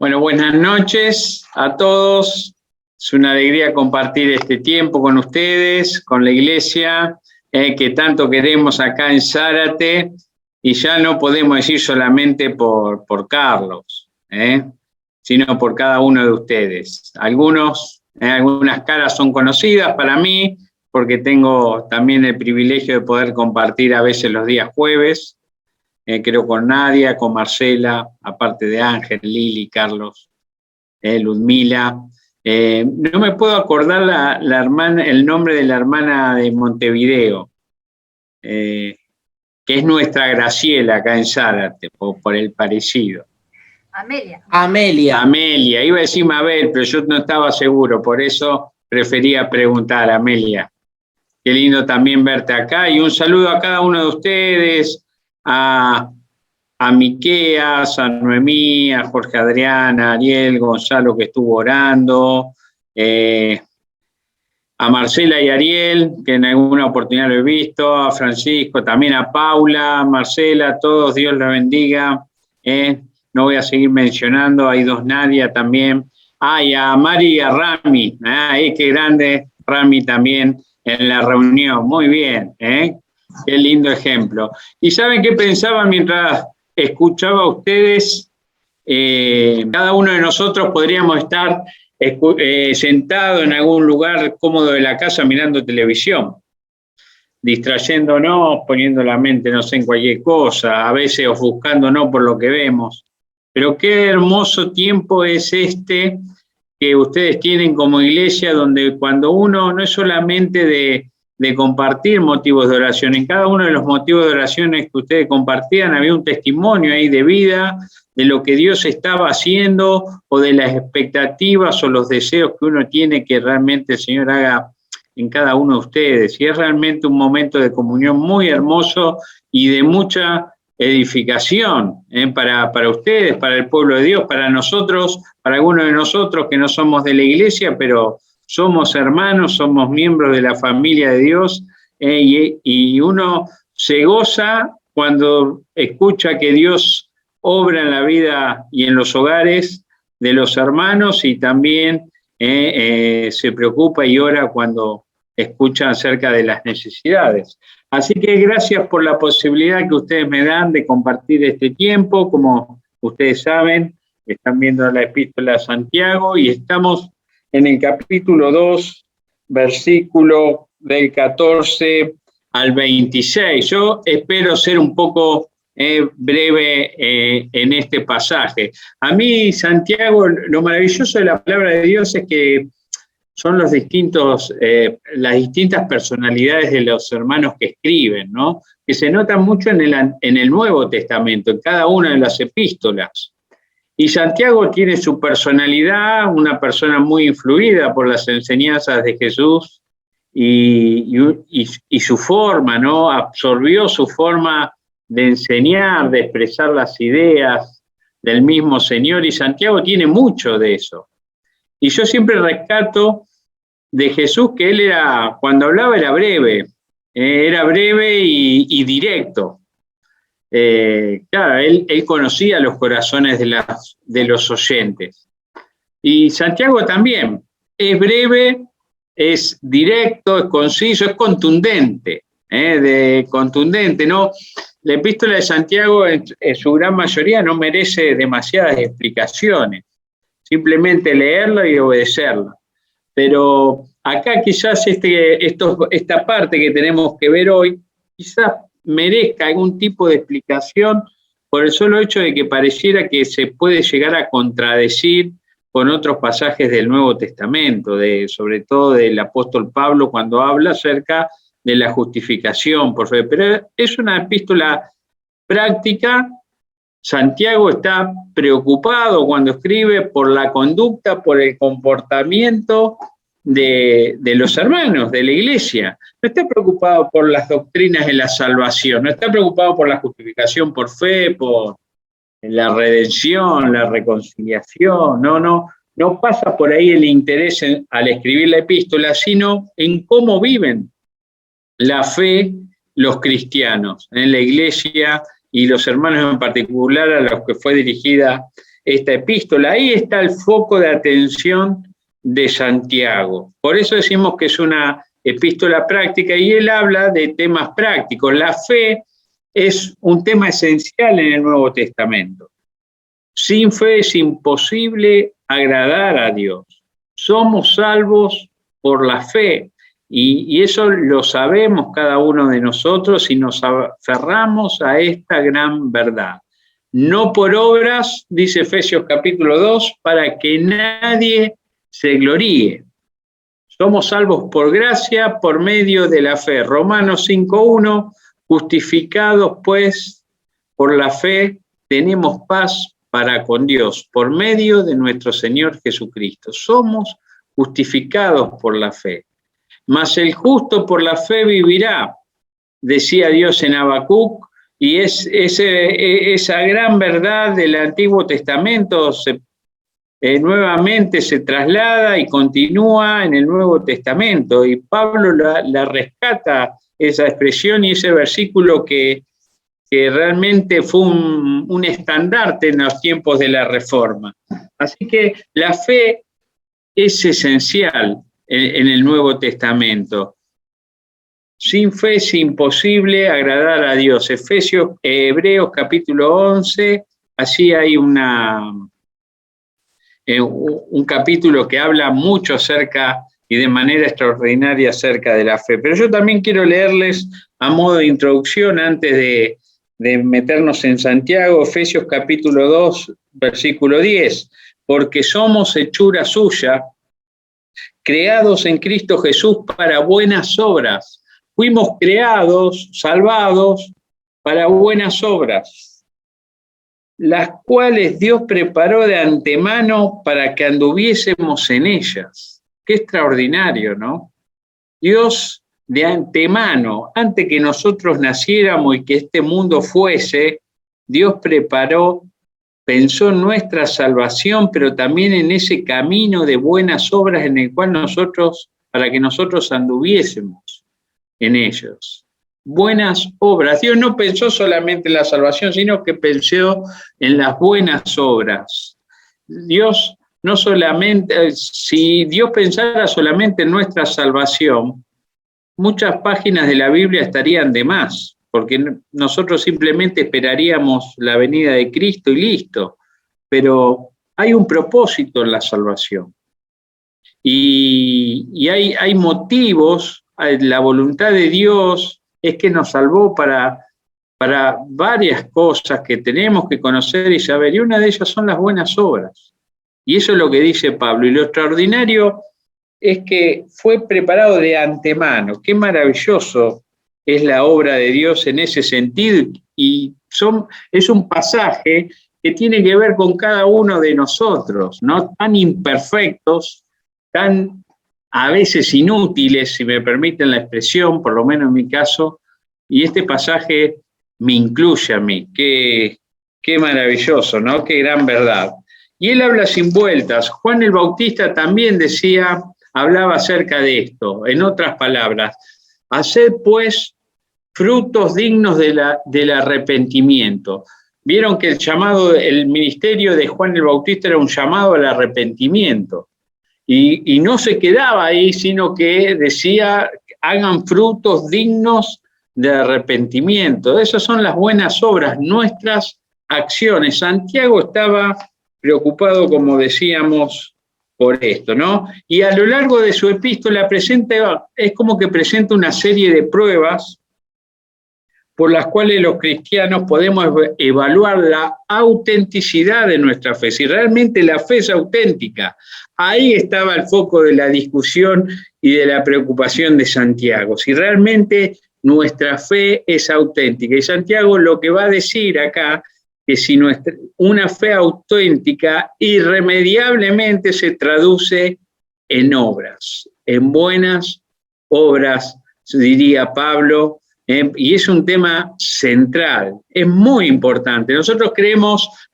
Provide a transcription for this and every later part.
Bueno, buenas noches a todos. Es una alegría compartir este tiempo con ustedes, con la iglesia, que tanto queremos acá en Zárate, y ya no podemos decir solamente por Carlos, sino por cada uno de ustedes. Algunas caras son conocidas para mí, porque tengo también el privilegio de poder compartir a veces los días jueves, creo con Nadia, con Marcela, aparte de Ángel, Lili, Carlos, Ludmila. No me puedo acordar el nombre de la hermana de Montevideo, que es nuestra Graciela acá en Zárate, por el parecido. Amelia, iba a decir Mabel, pero yo no estaba seguro, por eso prefería preguntar, Amelia. Qué lindo también verte acá, y un saludo a cada uno de ustedes, a Miqueas, a Noemí, a Jorge Adrián, a Ariel, Gonzalo que estuvo orando, a Marcela y Ariel, que en alguna oportunidad lo he visto, a Francisco, también a Paula, Marcela, a todos, Dios los bendiga. No voy a seguir mencionando, hay dos Nadia también. Y a Mari y a Rami, qué grande Rami también en la reunión, muy bien, qué lindo ejemplo. ¿Y saben qué pensaba mientras escuchaba a ustedes? Cada uno de nosotros podríamos estar sentado en algún lugar cómodo de la casa mirando televisión, distrayéndonos, poniendo la mente, no sé, en cualquier cosa, a veces ofuscándonos por lo que vemos. Pero qué hermoso tiempo es este que ustedes tienen como iglesia, donde cuando uno no es solamente de compartir motivos de oración, en cada uno de los motivos de oraciones que ustedes compartían había un testimonio ahí de vida, de lo que Dios estaba haciendo, o de las expectativas o los deseos que uno tiene que realmente el Señor haga en cada uno de ustedes. Y es realmente un momento de comunión muy hermoso y de mucha edificación para ustedes, para el pueblo de Dios, para nosotros, para algunos de nosotros que no somos de la iglesia, pero somos hermanos, somos miembros de la familia de Dios, y uno se goza cuando escucha que Dios obra en la vida y en los hogares de los hermanos, y también se preocupa y ora cuando escucha acerca de las necesidades. Así que gracias por la posibilidad que ustedes me dan de compartir este tiempo. Como ustedes saben, están viendo la epístola de Santiago y estamos en el capítulo 2, versículo del 14 al 26. Yo espero ser un poco breve en este pasaje. A mí, Santiago, lo maravilloso de la palabra de Dios es que son las distintas personalidades de los hermanos que escriben, ¿no? Que se notan mucho en el Nuevo Testamento, en cada una de las epístolas. Y Santiago tiene su personalidad, una persona muy influida por las enseñanzas de Jesús y su forma, ¿no? Absorbió su forma de enseñar, de expresar las ideas del mismo Señor, y Santiago tiene mucho de eso. Y yo siempre rescato de Jesús que él cuando hablaba era breve y directo. Claro, él conocía los corazones de los oyentes. Y Santiago también es breve, es directo, es conciso, es contundente, contundente, ¿no? La epístola de Santiago en su gran mayoría no merece demasiadas explicaciones, simplemente leerla y obedecerla. Pero acá quizás esta parte que tenemos que ver hoy, quizás merezca algún tipo de explicación por el solo hecho de que pareciera que se puede llegar a contradecir con otros pasajes del Nuevo Testamento, sobre todo del apóstol Pablo cuando habla acerca de la justificación por fe. Pero es una epístola práctica. Santiago está preocupado cuando escribe por la conducta, por el comportamiento de los hermanos, de la iglesia. No está preocupado por las doctrinas de la salvación, no está preocupado por la justificación por fe, por la redención, la reconciliación, no pasa por ahí el interés al escribir la epístola, sino en cómo viven la fe los cristianos, en la iglesia y los hermanos en particular a los que fue dirigida esta epístola. Ahí está el foco de atención de Santiago. Por eso decimos que es una epístola práctica y él habla de temas prácticos. La fe es un tema esencial en el Nuevo Testamento. Sin fe es imposible agradar a Dios. Somos salvos por la fe y eso lo sabemos cada uno de nosotros y nos aferramos a esta gran verdad. No por obras, dice Efesios capítulo 2, para que nadie se gloríe. Somos salvos por gracia, por medio de la fe. Romanos 5:1, justificados pues por la fe, tenemos paz para con Dios, por medio de nuestro Señor Jesucristo. Somos justificados por la fe. Mas el justo por la fe vivirá, decía Dios en Habacuc, y esa gran verdad del Antiguo Testamento nuevamente se traslada y continúa en el Nuevo Testamento, y Pablo la rescata esa expresión y ese versículo que realmente fue un estandarte en los tiempos de la Reforma. Así que la fe es esencial en el Nuevo Testamento. Sin fe es imposible agradar a Dios. Hebreos capítulo 11, así hay un capítulo que habla mucho acerca y de manera extraordinaria acerca de la fe. Pero yo también quiero leerles a modo de introducción, antes de meternos en Santiago, Efesios capítulo 2, versículo 10, porque somos hechura suya, creados en Cristo Jesús para buenas obras. Fuimos creados, salvados, para buenas obras, las cuales Dios preparó de antemano para que anduviésemos en ellas. Qué extraordinario, ¿no? Dios de antemano, antes que nosotros naciéramos y que este mundo fuese, Dios preparó, pensó en nuestra salvación, pero también en ese camino de buenas obras en el cual para que nosotros anduviésemos en ellos. Buenas obras. Dios no pensó solamente en la salvación, sino que pensó en las buenas obras. Dios no solamente, si Dios pensara solamente en nuestra salvación, muchas páginas de la Biblia estarían de más, porque nosotros simplemente esperaríamos la venida de Cristo y listo. Pero hay un propósito en la salvación. Y hay motivos. La voluntad de Dios es que nos salvó para varias cosas que tenemos que conocer y saber, y una de ellas son las buenas obras. Y eso es lo que dice Pablo. Y lo extraordinario es que fue preparado de antemano. Qué maravilloso es la obra de Dios en ese sentido, y es un pasaje que tiene que ver con cada uno de nosotros, ¿no? Tan imperfectos, tan a veces inútiles, si me permiten la expresión, por lo menos en mi caso, y este pasaje me incluye a mí. Qué maravilloso, ¿no? Qué gran verdad. Y él habla sin vueltas. Juan el Bautista también hablaba acerca de esto, en otras palabras, haced pues frutos dignos del arrepentimiento. Vieron que el ministerio de Juan el Bautista era un llamado al arrepentimiento. Y no se quedaba ahí, sino que decía, hagan frutos dignos de arrepentimiento. Esas son las buenas obras, nuestras acciones. Santiago estaba preocupado, como decíamos, por esto, ¿no? Y a lo largo de su epístola es como que presenta una serie de pruebas por las cuales los cristianos podemos evaluar la autenticidad de nuestra fe, si realmente la fe es auténtica. Ahí estaba el foco de la discusión y de la preocupación de Santiago, si realmente nuestra fe es auténtica. Y Santiago lo que va a decir acá, que si una fe auténtica irremediablemente se traduce en obras, en buenas obras, diría Pablo, y es un tema central, es muy importante. Nosotros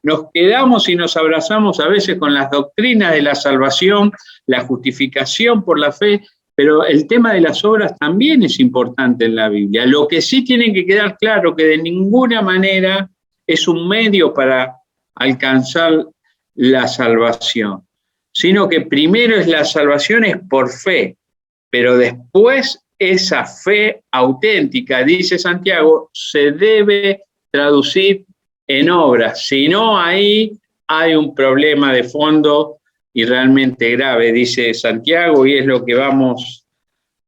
nos quedamos y nos abrazamos a veces con las doctrinas de la salvación, la justificación por la fe, pero el tema de las obras también es importante en la Biblia. Lo que sí tiene que quedar claro que de ninguna manera es un medio para alcanzar la salvación, sino que primero es la salvación es por fe, pero después esa fe auténtica, dice Santiago, se debe traducir en obras, si no ahí hay un problema de fondo y realmente grave, dice Santiago, y es lo que vamos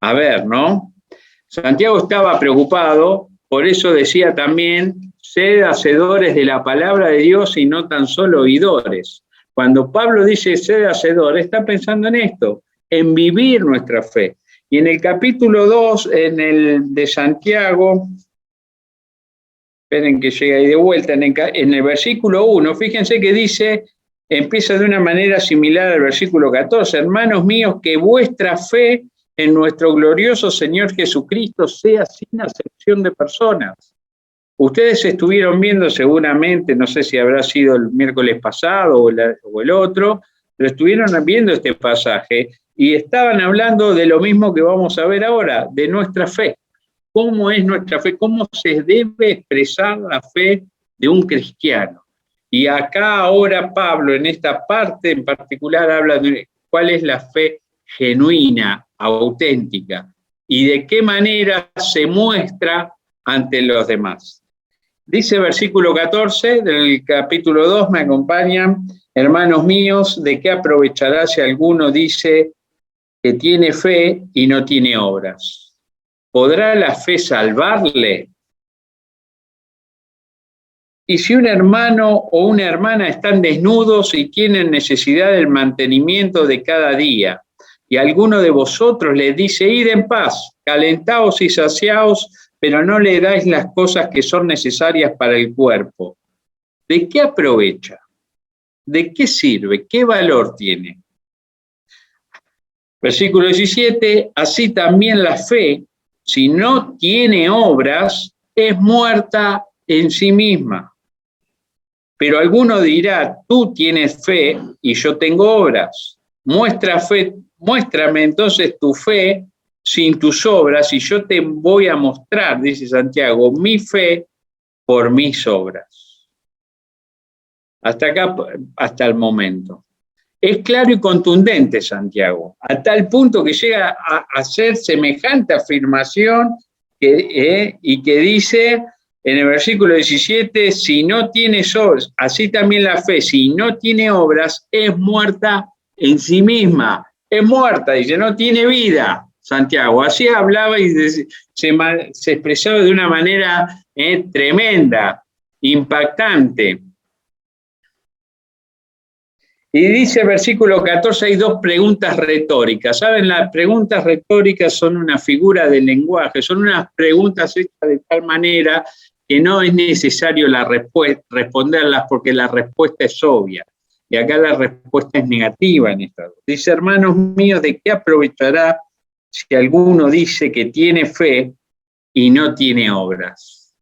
a ver, ¿no? Santiago estaba preocupado, por eso decía también, sed hacedores de la palabra de Dios y no tan solo oidores. Cuando Pablo dice sed hacedores, está pensando en esto, en vivir nuestra fe. Y en el capítulo 2, de Santiago, esperen que llegue ahí de vuelta, en el versículo 1, fíjense que dice, empieza de una manera similar al versículo 14, hermanos míos, que vuestra fe en nuestro glorioso Señor Jesucristo sea sin acepción de personas. Ustedes estuvieron viendo seguramente, no sé si habrá sido el miércoles pasado o el otro, pero estuvieron viendo este pasaje y estaban hablando de lo mismo que vamos a ver ahora, de nuestra fe. ¿Cómo es nuestra fe? ¿Cómo se debe expresar la fe de un cristiano? Y acá ahora Pablo, en esta parte en particular, habla de cuál es la fe genuina, auténtica, y de qué manera se muestra ante los demás. Dice versículo 14 del capítulo 2, me acompañan, hermanos míos, ¿de qué aprovechará si alguno dice que tiene fe y no tiene obras? ¿Podrá la fe salvarle? Y si un hermano o una hermana están desnudos y tienen necesidad del mantenimiento de cada día, y alguno de vosotros les dice, id en paz, calentaos y saciaos, pero no le dais las cosas que son necesarias para el cuerpo, ¿de qué aprovecha? ¿De qué sirve? ¿Qué valor tiene? Versículo 17, así también la fe, si no tiene obras, es muerta en sí misma. Pero alguno dirá, tú tienes fe y yo tengo obras. Muéstrame entonces tu fe sin tus obras y yo te voy a mostrar, dice Santiago, mi fe por mis obras. Hasta acá, hasta el momento. Es claro y contundente Santiago, a tal punto que llega a hacer semejante afirmación y que dice en el versículo 17, si no tienes obras, así también la fe, si no tiene obras, es muerta en sí misma, es muerta, dice, no tiene vida, Santiago. Así hablaba y se expresaba de una manera tremenda, impactante. Y dice el versículo 14, hay dos preguntas retóricas. ¿Saben? Las preguntas retóricas son una figura del lenguaje, son unas preguntas hechas de tal manera que no es necesario responderlas porque la respuesta es obvia. Y acá la respuesta es negativa en esta. Dice, hermanos míos, ¿de qué aprovechará si alguno dice que tiene fe y no tiene obras?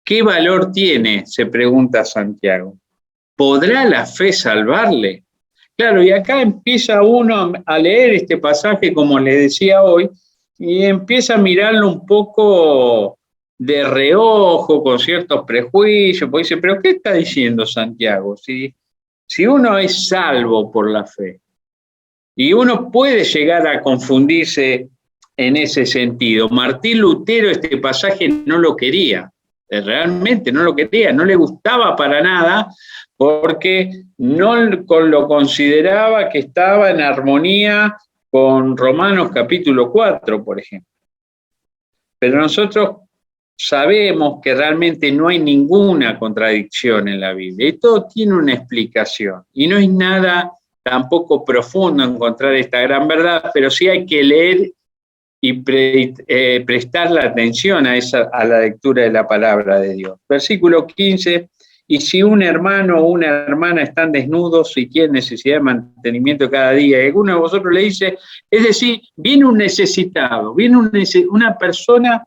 ¿Qué valor tiene? Se pregunta Santiago. ¿Podrá la fe salvarle? Claro, y acá empieza uno a leer este pasaje, como les decía hoy, y empieza a mirarlo un poco de reojo, con ciertos prejuicios, porque dice, ¿pero qué está diciendo Santiago? Si uno es salvo por la fe, y uno puede llegar a confundirse en ese sentido. Martín Lutero este pasaje no lo quería, realmente no lo quería, no le gustaba para nada, porque no lo consideraba que estaba en armonía con Romanos capítulo 4, por ejemplo. Pero nosotros sabemos que realmente no hay ninguna contradicción en la Biblia, y todo tiene una explicación, y no es nada tampoco profundo encontrar esta gran verdad, pero sí hay que leer y prestar la atención a la lectura de la palabra de Dios. Versículo 15, y si un hermano o una hermana están desnudos y tienen necesidad de mantenimiento cada día, y alguno de vosotros le dice, es decir, viene un necesitado, viene una persona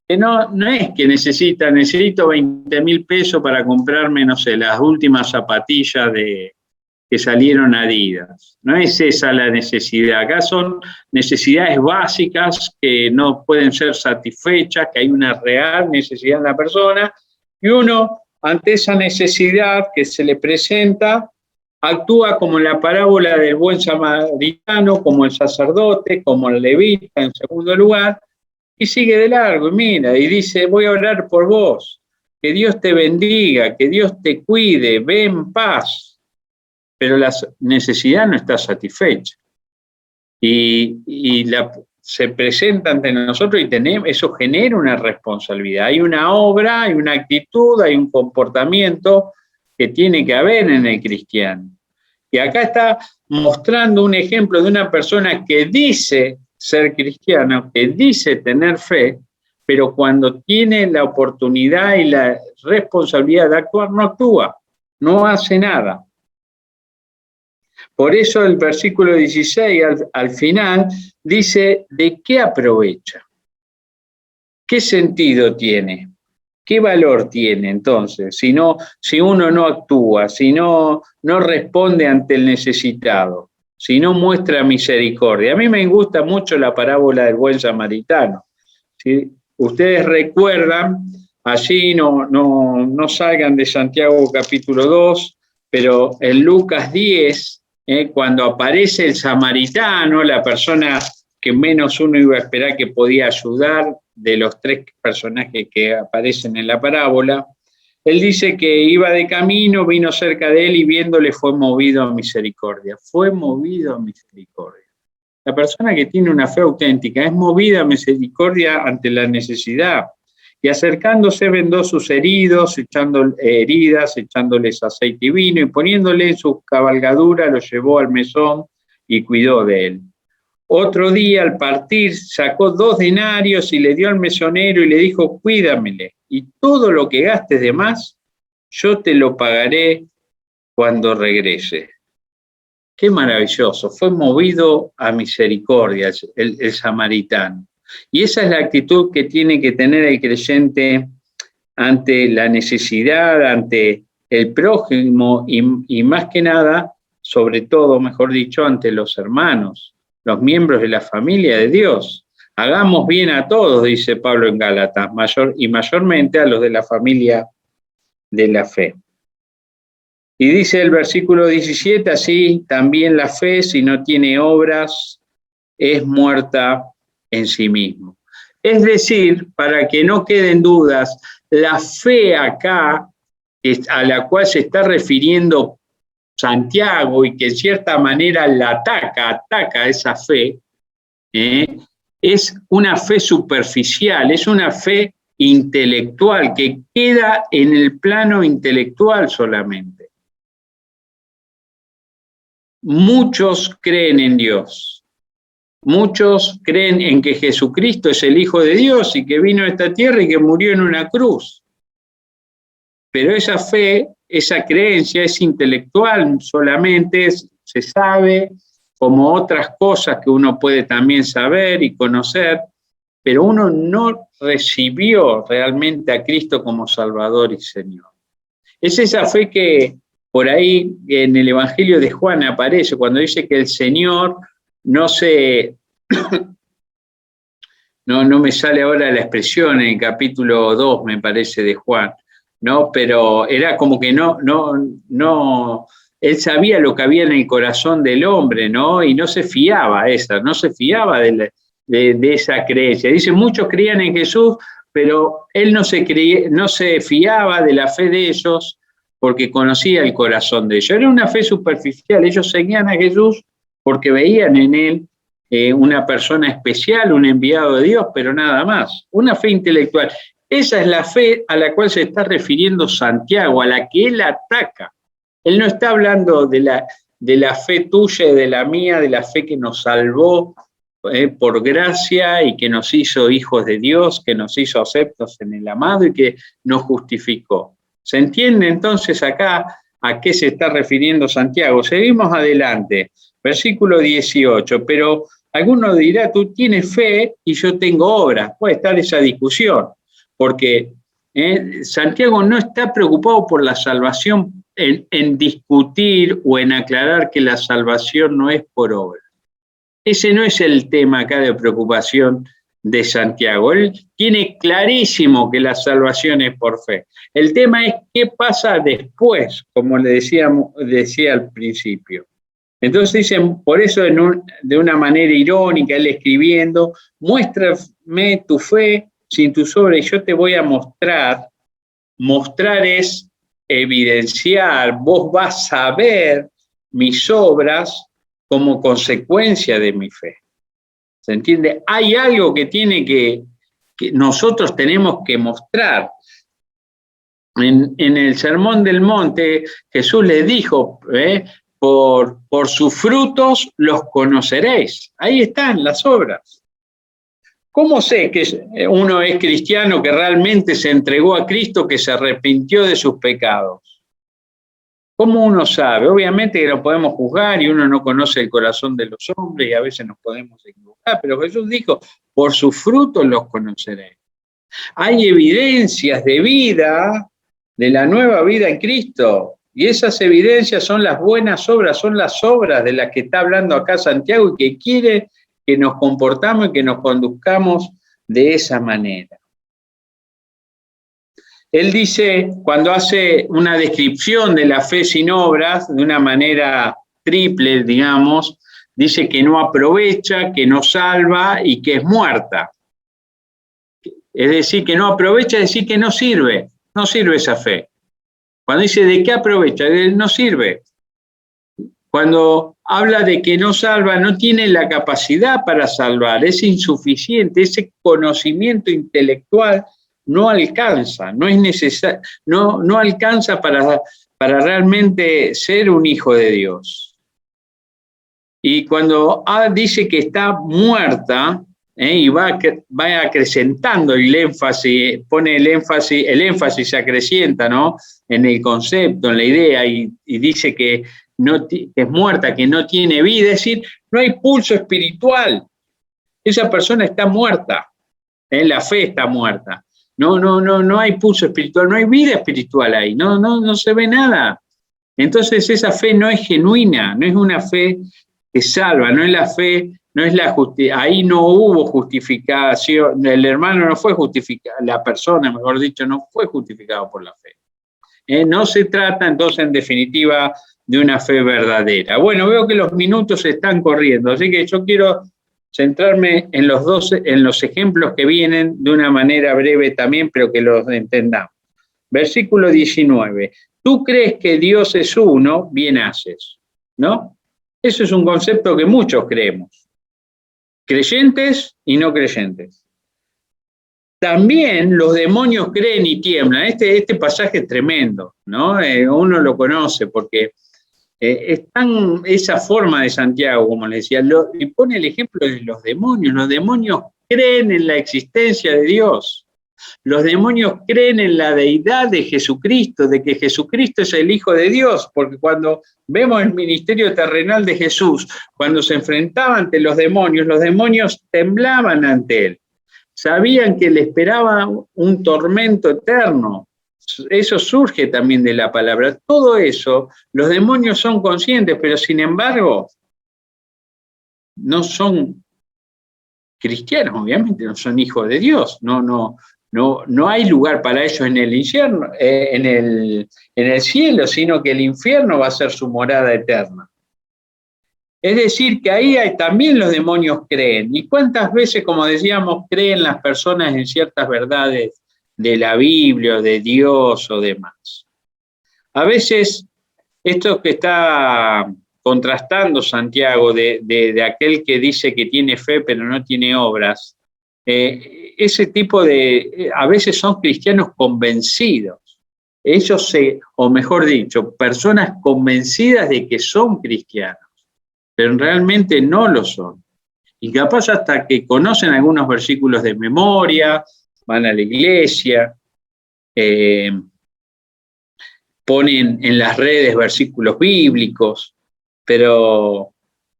que no es que necesito 20.000 pesos para comprarme, no sé, las últimas zapatillas que salieron Adidas. No es esa la necesidad. Acá son necesidades básicas que no pueden ser satisfechas, que hay una real necesidad en la persona, y uno, ante esa necesidad que se le presenta, actúa como en la parábola del buen samaritano, como el sacerdote, como el levita en segundo lugar, y sigue de largo y mira, y dice, voy a orar por vos, que Dios te bendiga, que Dios te cuide, ve en paz, pero la necesidad no está satisfecha. Y se presenta ante nosotros y eso genera una responsabilidad. Hay una obra, hay una actitud, hay un comportamiento que tiene que haber en el cristiano. Y acá está mostrando un ejemplo de una persona que dice ser cristiano, que dice tener fe, pero cuando tiene la oportunidad y la responsabilidad de actuar, no actúa, no hace nada. Por eso el versículo 16 al final dice, ¿de qué aprovecha? ¿Qué sentido tiene? ¿Qué valor tiene entonces si uno no actúa, si no responde ante el necesitado, si no muestra misericordia? A mí me gusta mucho la parábola del buen samaritano. ¿Sí? Ustedes recuerdan, allí no salgan de Santiago capítulo 2, pero en Lucas 10, cuando aparece el samaritano, la persona que menos uno iba a esperar que podía ayudar de los tres personajes que aparecen en la parábola, él dice que iba de camino, vino cerca de él y viéndole fue movido a misericordia. Fue movido a misericordia. La persona que tiene una fe auténtica es movida a misericordia ante la necesidad. Y acercándose vendó sus heridos, echándoles aceite y vino, y poniéndole en su cabalgadura, lo llevó al mesón y cuidó de él. Otro día, al partir, sacó 2 denarios y le dio al mesonero y le dijo, cuídamele, y todo lo que gastes de más, yo te lo pagaré cuando regrese. Qué maravilloso, fue movido a misericordia el samaritano. Y esa es la actitud que tiene que tener el creyente ante la necesidad, ante el prójimo y más que nada, sobre todo, mejor dicho, ante los hermanos, los miembros de la familia de Dios. Hagamos bien a todos, dice Pablo en Gálatas, mayormente a los de la familia de la fe. Y dice el versículo 17, así también la fe, si no tiene obras, es muerta en sí mismo. Es decir, para que no queden dudas, la fe acá, a la cual se está refiriendo Santiago y que en cierta manera la ataca esa fe, es una fe superficial, es una fe intelectual que queda en el plano intelectual solamente. Muchos creen en Dios, muchos creen en que Jesucristo es el Hijo de Dios y que vino a esta tierra y que murió en una cruz. Pero esa fe, esa creencia es intelectual solamente, se sabe como otras cosas que uno puede también saber y conocer, pero uno no recibió realmente a Cristo como Salvador y Señor. Es esa fe que por ahí en el Evangelio de Juan aparece cuando dice que el Señor no me sale ahora la expresión en el capítulo 2, me parece, de Juan, ¿no? Pero era como que él sabía lo que había en el corazón del hombre, ¿no? Y no se fiaba de esa creencia. Dice, muchos creían en Jesús, pero él no se fiaba de la fe de ellos porque conocía el corazón de ellos. Era una fe superficial, ellos seguían a Jesús porque veían en él una persona especial, un enviado de Dios, pero nada más, una fe intelectual. Esa es la fe a la cual se está refiriendo Santiago, a la que él ataca. Él no está hablando de la fe tuya y de la mía, de la fe que nos salvó por gracia y que nos hizo hijos de Dios, que nos hizo aceptos en el amado y que nos justificó. ¿Se entiende entonces acá a qué se está refiriendo Santiago? Seguimos adelante, versículo 18, pero alguno dirá, tú tienes fe y yo tengo obras. Puede estar esa discusión, porque Santiago no está preocupado por la salvación en discutir o en aclarar que la salvación no es por obra. Ese no es el tema acá de preocupación de Santiago. Él tiene clarísimo que la salvación es por fe. El tema es qué pasa después, como le decía al principio. Entonces dicen, por eso de una manera irónica, él escribiendo, muéstrame tu fe sin tus obras y yo te voy a mostrar. Mostrar es evidenciar, vos vas a ver mis obras como consecuencia de mi fe. ¿Se entiende? Hay algo que que nosotros tenemos que mostrar. En el Sermón del Monte, Jesús les dijo, por sus frutos los conoceréis. Ahí están las obras. ¿Cómo sé que uno es cristiano, que realmente se entregó a Cristo, que se arrepintió de sus pecados? ¿Cómo uno sabe? Obviamente que lo podemos juzgar y uno no conoce el corazón de los hombres y a veces nos podemos equivocar, pero Jesús dijo, por sus frutos los conoceréis. Hay evidencias de vida, de la nueva vida en Cristo, y esas evidencias son las buenas obras, son las obras de las que está hablando acá Santiago y que quiere que nos comportamos y que nos conduzcamos de esa manera. Él dice, cuando hace una descripción de la fe sin obras, de una manera triple, digamos, dice que no aprovecha, que no salva y que es muerta. Es decir, que no aprovecha, es decir, que no sirve esa fe. Cuando dice de qué aprovecha, no sirve. Cuando habla de que no salva, no tiene la capacidad para salvar, es insuficiente, ese conocimiento intelectual no alcanza, no es necesario, no alcanza para realmente ser un hijo de Dios. Y cuando dice que está muerta, y va acrecentando el énfasis, pone el énfasis se acrecienta, ¿no? En el concepto, en la idea, y dice que es muerta, que no tiene vida, es decir, no hay pulso espiritual. Esa persona está muerta, la fe está muerta. No hay pulso espiritual, no hay vida espiritual ahí, no se ve nada. Entonces esa fe no es genuina, no es una fe que salva, no es la fe, no es la justicia, ahí no hubo justificación, el hermano no fue justificado, la persona, mejor dicho, no fue justificado por la fe. No se trata entonces en definitiva de una fe verdadera. Bueno, veo que los minutos están corriendo, así que yo quiero centrarme en los ejemplos que vienen de una manera breve también, pero que los entendamos. Versículo 19. Tú crees que Dios es uno, bien haces, ¿no? Eso es un concepto que muchos creemos, creyentes y no creyentes. También los demonios creen y tiemblan. Este pasaje es tremendo, ¿no? Uno lo conoce porque esa forma de Santiago, como les decía, y pone el ejemplo de los demonios. Los demonios creen en la existencia de Dios. Los demonios creen en la deidad de Jesucristo, de que Jesucristo es el Hijo de Dios, porque cuando vemos el ministerio terrenal de Jesús, cuando se enfrentaba ante los demonios temblaban ante él. Sabían que le esperaba un tormento eterno. Eso surge también de la palabra. Todo eso, los demonios son conscientes, pero sin embargo, no son cristianos, obviamente, no son hijos de Dios. No hay lugar para ellos en el infierno, en el cielo, sino que el infierno va a ser su morada eterna. Es decir, que ahí también los demonios creen. ¿Y cuántas veces, como decíamos, creen las personas en ciertas verdades de la Biblia, o de Dios o demás? A veces, esto que está contrastando Santiago de aquel que dice que tiene fe pero no tiene obras, ese tipo a veces son cristianos convencidos. Ellos o mejor dicho, personas convencidas de que son cristianos, pero realmente no lo son. Y capaz hasta que conocen algunos versículos de memoria, van a la iglesia, ponen en las redes versículos bíblicos, pero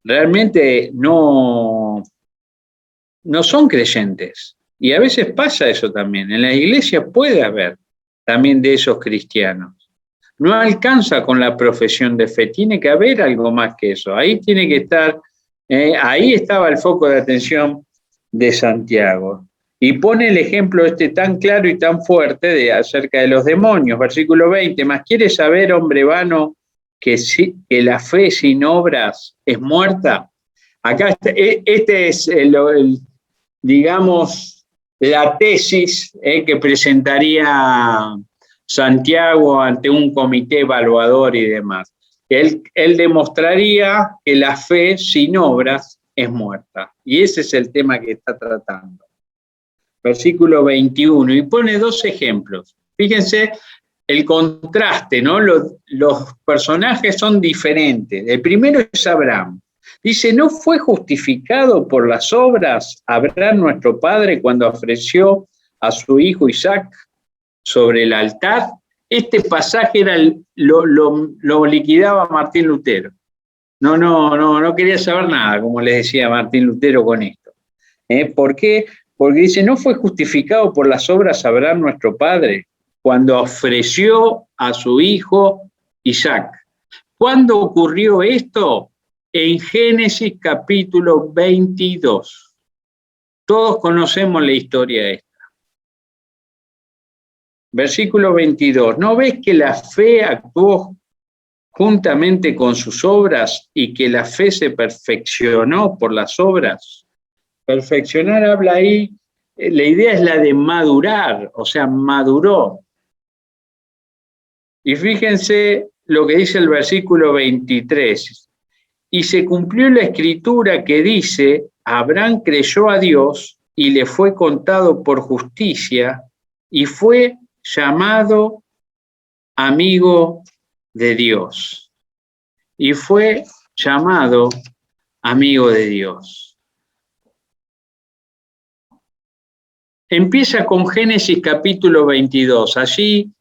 realmente no son creyentes. Y a veces pasa eso también. En la iglesia puede haber también de esos cristianos. No alcanza con la profesión de fe, tiene que haber algo más que eso. Ahí tiene que estar, ahí estaba el foco de atención de Santiago. Y pone el ejemplo tan claro y tan fuerte acerca de los demonios. Versículo 20, ¿mas quieres saber, hombre vano, que la fe sin obras es muerta? Acá este es, digamos, la tesis que presentaría Santiago ante un comité evaluador y demás. Él demostraría que la fe sin obras es muerta. Y ese es el tema que está tratando. Versículo 21, y pone dos ejemplos. Fíjense el contraste, ¿no? Los personajes son diferentes. El primero es Abraham. Dice, ¿no fue justificado por las obras Abraham nuestro padre cuando ofreció a su hijo Isaac sobre el altar? Este pasaje lo liquidaba Martín Lutero. No quería saber nada, como les decía Martín Lutero con esto. ¿Por qué? Porque dice, ¿no fue justificado por las obras Abraham nuestro padre cuando ofreció a su hijo Isaac? ¿Cuándo ocurrió esto? En Génesis capítulo 22. Todos conocemos la historia esta. Versículo 22. ¿No ves que la fe actuó juntamente con sus obras y que la fe se perfeccionó por las obras? Perfeccionar habla ahí, la idea es la de madurar, o sea, maduró. Y fíjense lo que dice el versículo 23. Y se cumplió la escritura que dice, Abraham creyó a Dios y le fue contado por justicia y fue llamado amigo de Dios. Y fue llamado amigo de Dios. Empieza con Génesis capítulo 22. Allí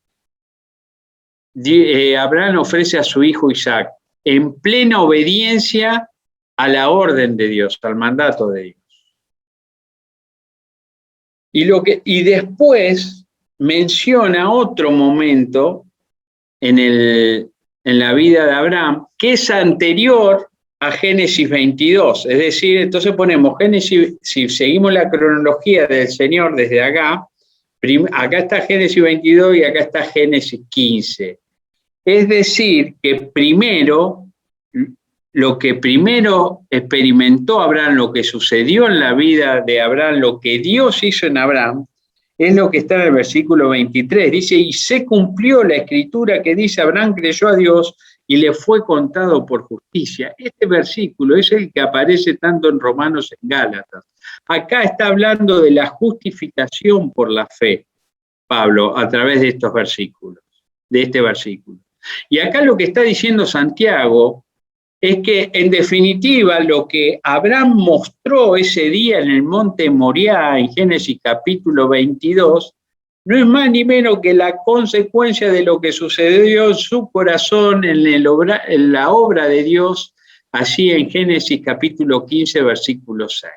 Abraham ofrece a su hijo Isaac en plena obediencia a la orden de Dios, al mandato de Dios. Y después menciona otro momento en la vida de Abraham que es anterior a Génesis 22, es decir, entonces ponemos Génesis, si seguimos la cronología del Señor desde acá, acá está Génesis 22 y acá está Génesis 15. Es decir, que primero, lo que primero experimentó Abraham, lo que sucedió en la vida de Abraham, lo que Dios hizo en Abraham, es lo que está en el versículo 23. Dice, y se cumplió la escritura que dice, Abraham creyó a Dios y le fue contado por justicia. Este versículo es el que aparece tanto en Romanos y en Gálatas. Acá está hablando de la justificación por la fe, Pablo, a través de estos versículos, de este versículo. Y acá lo que está diciendo Santiago es que, en definitiva, lo que Abraham mostró ese día en el monte Moriah, en Génesis capítulo 22, no es más ni menos que la consecuencia de lo que sucedió en su corazón en la obra de Dios, así en Génesis capítulo 15, versículo 6.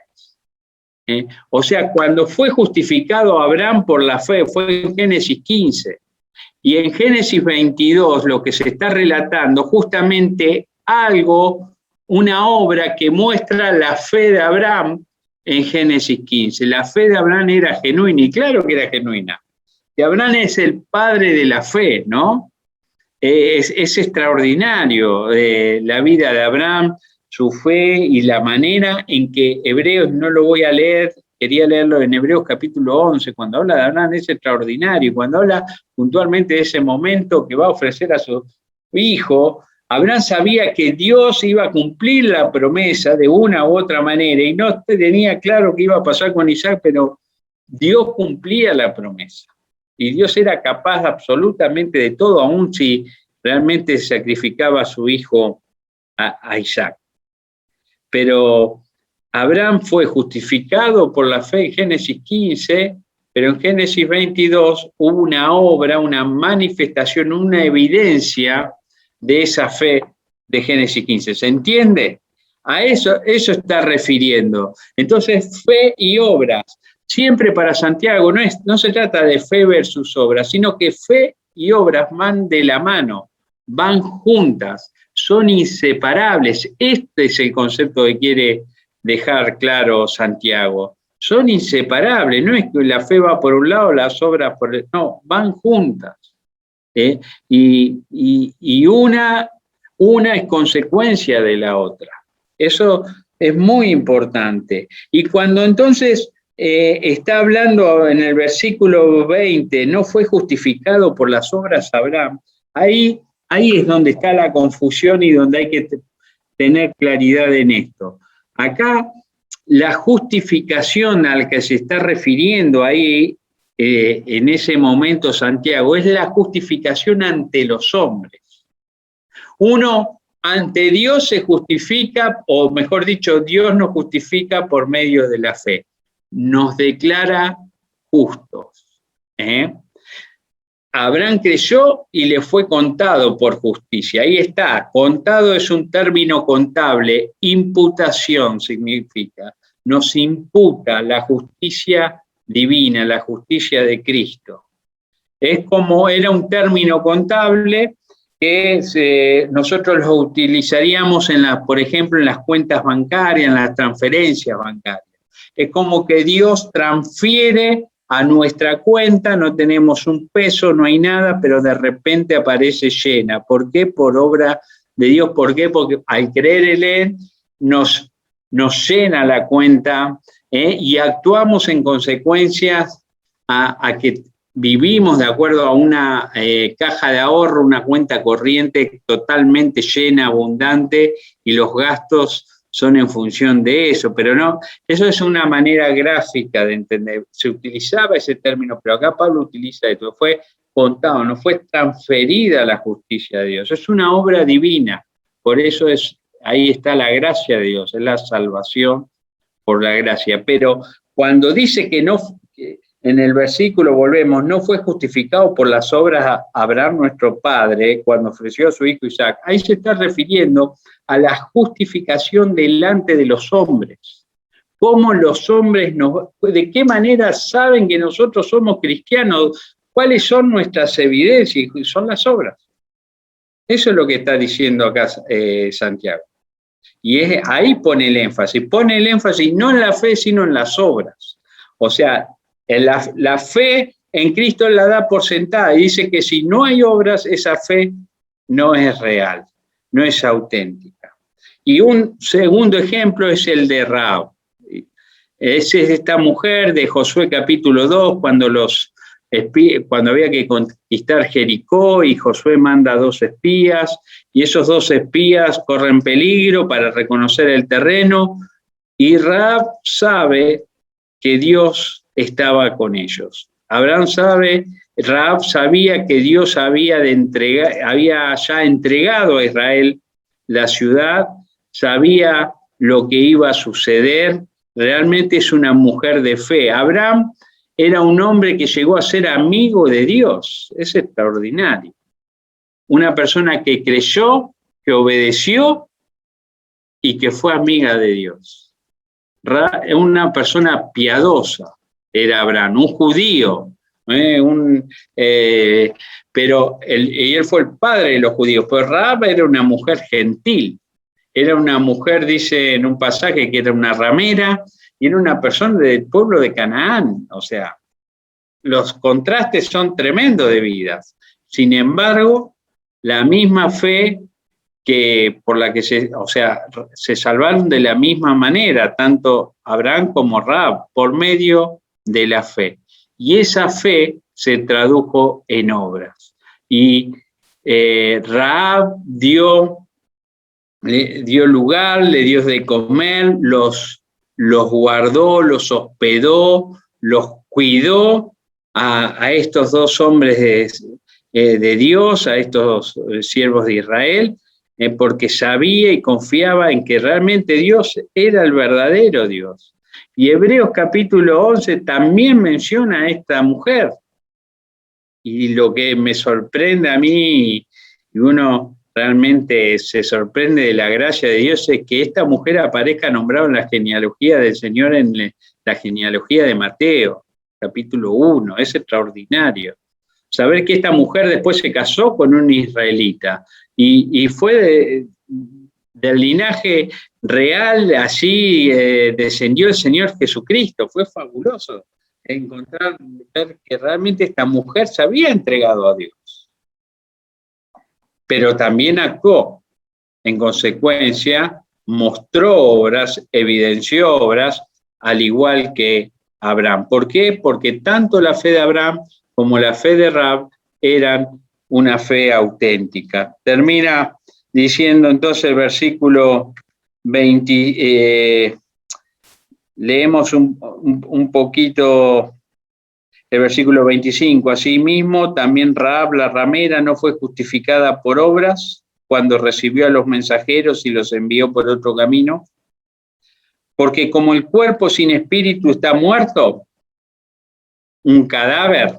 O sea, cuando fue justificado Abraham por la fe, fue en Génesis 15. Y en Génesis 22 lo que se está relatando justamente algo, una obra que muestra la fe de Abraham en Génesis 15. La fe de Abraham era genuina, y claro que era genuina. Y Abraham es el padre de la fe, ¿no? Es extraordinario la vida de Abraham, su fe y la manera en que Hebreos, no lo voy a leer, quería leerlo en Hebreos capítulo 11, cuando habla de Abraham es extraordinario, cuando habla puntualmente de ese momento que va a ofrecer a su hijo. Abraham sabía que Dios iba a cumplir la promesa de una u otra manera y no tenía claro qué iba a pasar con Isaac, pero Dios cumplía la promesa. Y Dios era capaz absolutamente de todo, aun si realmente sacrificaba a su hijo a Isaac. Pero Abraham fue justificado por la fe en Génesis 15, pero en Génesis 22 hubo una obra, una manifestación, una evidencia de esa fe de Génesis 15. ¿Se entiende? A eso está refiriendo. Entonces, fe y obras. Siempre para Santiago no se trata de fe versus obras, sino que fe y obras van de la mano, van juntas, son inseparables. Este es el concepto que quiere dejar claro Santiago. son inseparables, no es que la fe va por un lado, las obras por el otro, no, van juntas. Y una es consecuencia de la otra. Eso es muy importante. Y cuando entonces está hablando en el versículo 20, no fue justificado por las obras Abraham, ahí es donde está la confusión y donde hay que tener claridad en esto. Acá la justificación a la que se está refiriendo ahí, en ese momento Santiago, es la justificación ante los hombres. Uno ante Dios se justifica, o mejor dicho, Dios nos justifica por medio de la fe. Nos declara justos. Abraham creyó y le fue contado por justicia. Ahí está, contado es un término contable, imputación significa, nos imputa la justicia divina, la justicia de Cristo. Es como era un término contable que nosotros lo utilizaríamos, por ejemplo, en las cuentas bancarias, en las transferencias bancarias. Es como que Dios transfiere a nuestra cuenta, no tenemos un peso, no hay nada, pero de repente aparece llena. ¿Por qué? Por obra de Dios. ¿Por qué? Porque al creer en Él nos llena la cuenta, y actuamos en consecuencia a que vivimos de acuerdo a una caja de ahorro, una cuenta corriente totalmente llena, abundante, y los gastos son en función de eso, pero no, eso es una manera gráfica de entender. Se utilizaba ese término, pero acá Pablo utiliza esto, fue contado, no fue transferida la justicia de Dios, es una obra divina, por eso ahí está la gracia de Dios, es la salvación por la gracia. Pero cuando dice que no, en el versículo volvemos, no fue justificado por las obras a Abraham nuestro padre cuando ofreció a su hijo Isaac, ahí se está refiriendo a la justificación delante de los hombres. ¿Cómo los hombres de qué manera saben que nosotros somos cristianos? ¿Cuáles son nuestras evidencias? Son las obras. Eso es lo que está diciendo acá Santiago. Y ahí pone el énfasis no en la fe, sino en las obras. O sea, la fe en Cristo la da por sentada y dice que si no hay obras, esa fe no es real, no es auténtica. Y un segundo ejemplo es el de Rahab. Es esta mujer de Josué capítulo 2, cuando había que conquistar Jericó y Josué manda 2 espías, y esos 2 espías corren peligro para reconocer el terreno, y Rahab sabe que Dios estaba con ellos. Rahab sabía que Dios había ya entregado a Israel la ciudad, sabía lo que iba a suceder, realmente es una mujer de fe. Abraham era un hombre que llegó a ser amigo de Dios, es extraordinario. Una persona que creyó, que obedeció y que fue amiga de Dios. Una persona piadosa era Abraham, un judío, pero él fue el padre de los judíos, pero Rahab era una mujer gentil, era una mujer, dice en un pasaje, que era una ramera, y era una persona del pueblo de Canaán. O sea, los contrastes son tremendos de vidas. Sin embargo, la misma fe por la que se salvaron de la misma manera, tanto Abraham como Rahab, por medio de la fe. Y esa fe se tradujo en obras. Y Rahab le dio lugar, le dio de comer, los guardó, los hospedó, los cuidó a estos 2 hombres de Dios, a estos siervos de Israel, porque sabía y confiaba en que realmente Dios era el verdadero Dios. Y Hebreos capítulo 11 también menciona a esta mujer. Y lo que me sorprende a mí, y uno realmente se sorprende de la gracia de Dios, es que esta mujer aparezca nombrada en la genealogía del Señor, en la genealogía de Mateo, capítulo 1, es extraordinario. Saber que esta mujer después se casó con un israelita y fue del linaje real, así descendió el Señor Jesucristo. Fue fabuloso encontrar, ver que realmente esta mujer se había entregado a Dios, pero también actuó. En consecuencia, mostró obras, evidenció obras, al igual que Abraham. ¿Por qué? Porque tanto la fe de Abraham como la fe de Rahab eran una fe auténtica. Termina diciendo entonces el versículo 20, leemos un poquito el versículo 25. Asimismo, también Rahab la ramera no fue justificada por obras cuando recibió a los mensajeros y los envió por otro camino, porque como el cuerpo sin espíritu está muerto, un cadáver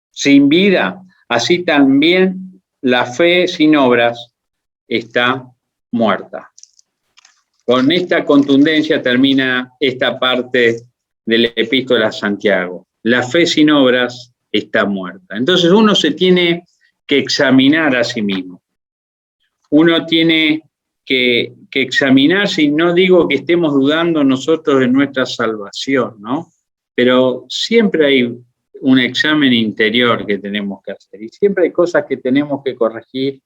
sin vida, así también la fe sin obras está muerta. Con esta contundencia termina esta parte de la epístola a Santiago. La fe sin obras está muerta. Entonces uno se tiene que examinar a sí mismo. Uno tiene que examinarse, y no digo que estemos dudando nosotros de nuestra salvación, ¿no? Pero siempre hay un examen interior que tenemos que hacer, y siempre hay cosas que tenemos que corregir,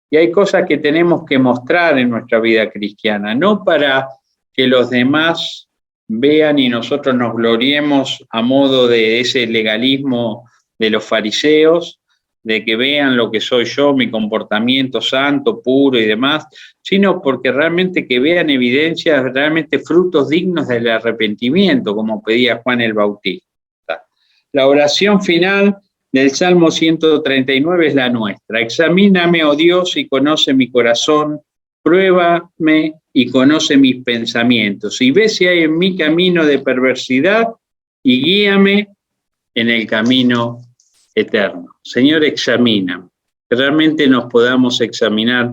y hay cosas que tenemos que mostrar en nuestra vida cristiana, no para que los demás vean y nosotros nos gloriemos a modo de ese legalismo de los fariseos, de que vean lo que soy yo, mi comportamiento santo, puro y demás, sino porque realmente que vean evidencias, realmente frutos dignos del arrepentimiento, como pedía Juan el Bautista. La oración final del Salmo 139 es la nuestra. Examíname, oh Dios, y conoce mi corazón, pruébame y conoce mis pensamientos, y ve si hay en mí camino de perversidad, y guíame en el camino eterno. Señor, examina, que realmente nos podamos examinar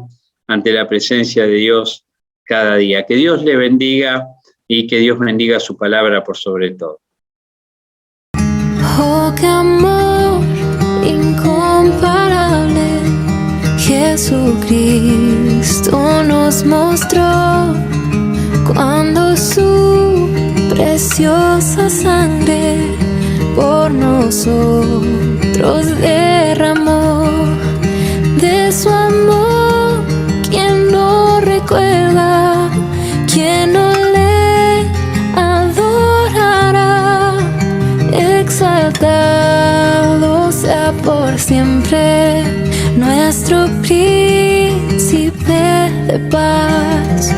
ante la presencia de Dios cada día. Que Dios le bendiga y que Dios bendiga su palabra por sobre todo. Oh, qué amor incomparable, Jesucristo nos mostró cuando su preciosa sangre por nosotros derramó. De su amor, ¿quién no recuerda? ¿Quién no le adorará? Exaltado sea por siempre nuestro príncipe de paz.